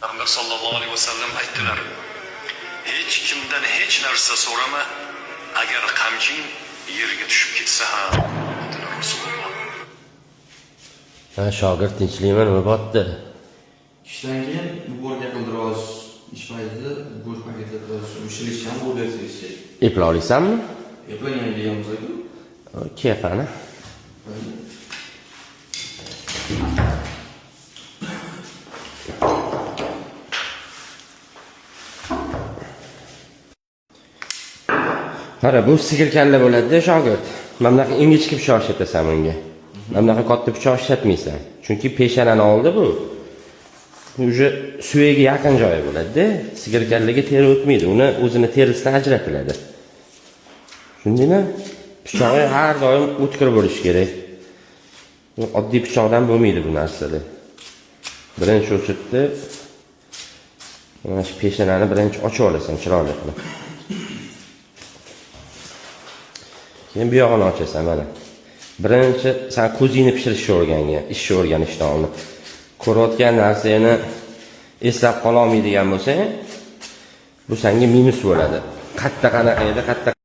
Peygamber sallallohu alayhi vasallam aytdilar: hech kimdan hech narsa so'rama, agar qamching yerga tushib ketsa ham, dedilar Rasululloh. Ha, shogird tinchlikmi, nima bo'pti? Ishdan keyin bu borga qildiroz ish payti, go'sht paketida biroz ushilish ham bo'ldi. Eplay olasanmi? Eplagan deganmiz-ku. Kefani. Qara, bu sigir kalla bo'ladi-da, shogird. Mana bunaqa ingichka pichoq ishlatasan bunga. Mana bunaqa katta pichoq ishlatmaysan. Chunki peshanani oldi bu. Uje suyega yaqin joyi bo'ladi-da. Sigir kallaga teri o'tmaydi. Uni o'zini terisidan ajratiladi. Shundaymi? Pichog'i har doim o'tkir bo'lishi kerak. Oddiy pichoqdan bo'lmaydi bu narsada. Birinchi o'chirtdi. Mana shu peshanani birinchi ochib olasan chiroyli qilib. Keyin bu yog'ini ochasan mana. Birinchi sen ko'zingni pishirishni o'rgangan, ishni o'rganishdan oldin. Ko'rayotgan narsani eslab qola olmaydigan bo'lsang, bu senga minus bo'ladi. Qatta qanaqa edi, qatta